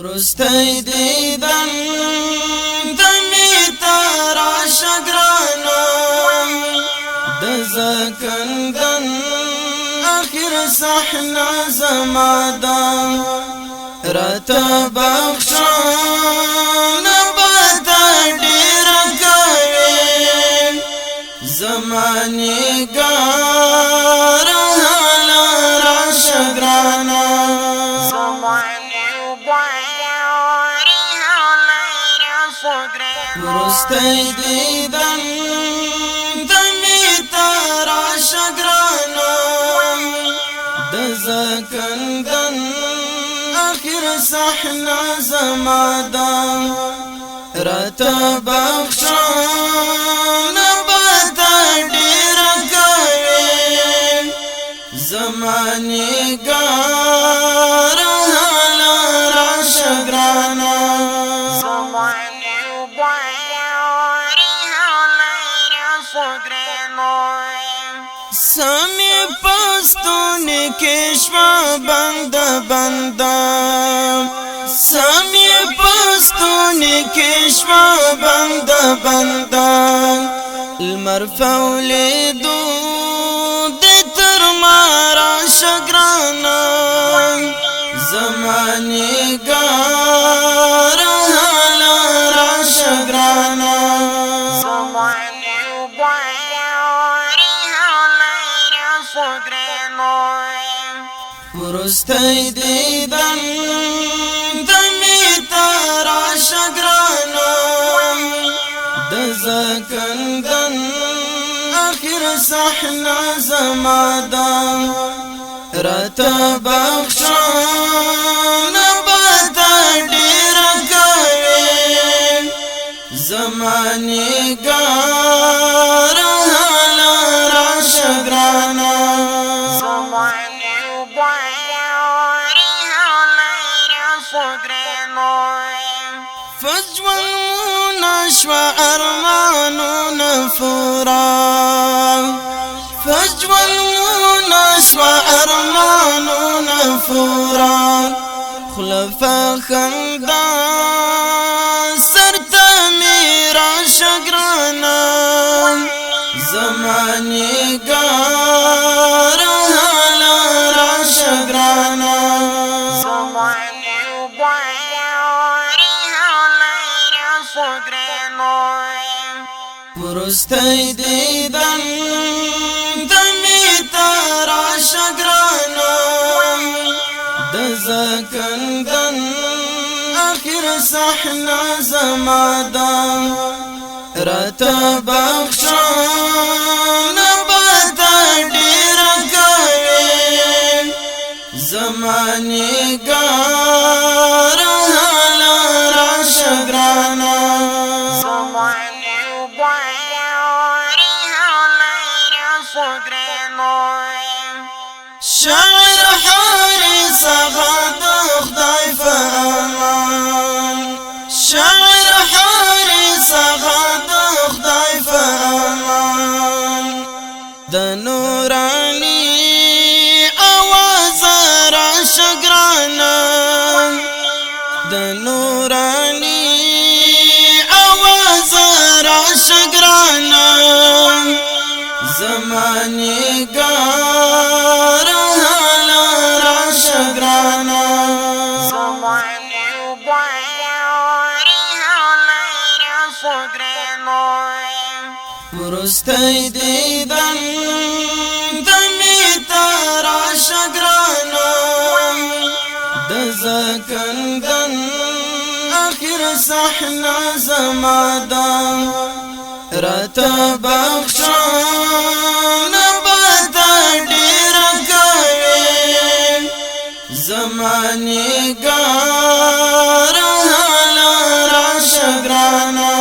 ورستی دیدن دمی تارا شگرانا دزکندن آخر صحنا زمادا رتا بخشان بدا دیر کوي زمانی گار حالا را شگرانا ورستی دیدن دمی تارا شگرانا دزکندن آخر صحنا زمادا رتا بخشان بدا دیر کوي زمانی گار حالا را شگرانا سمی پستونی کشوا بند بندا سمی پستونی کشوا بند بندا المرفول دود تر مارا شگرانا زمانی گار حالا را شگرانا ورستی دیدن دمی تارا شگرانا دزکندن آخر صحنا زمادا رتا بخشان بدا دیر کوي زمانی گار حالا را شگرانا فجوان نشوى أرمان نفورا فجوان نشوى أرمان نفورا خلفا خندا سرت ميرا شگرانا زماني گار حالا را شگرانا ورستی دیدن دمی تارا شگرانا دزکندن آخر صحنا زمادا رتا بخشان بدا دیر کوي زمانی گار حالا را شگرانا شاعر حارس غد خدای فامان شاعر حارس غد خدای فامان د نورانی آواز را شگرانا د نورانی آواز را شگرانا زمانی گار حالا را شگرانا ورستی دیدن دمی تارا شگرانا دزکندن آخر صحنا زمادا رتا بخشان بدا دیر کوي زمانی گار حالا را شگرانا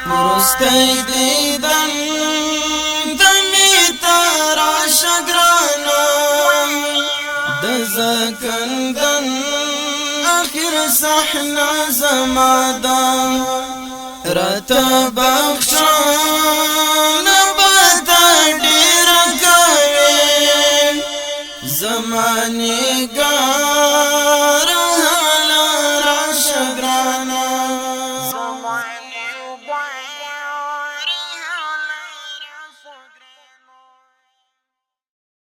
ورستی دیدن دمی تارا شگرانا دزکندن آخر صحنا زمادا رتا بخشان بدا دیر کوي زماني ګان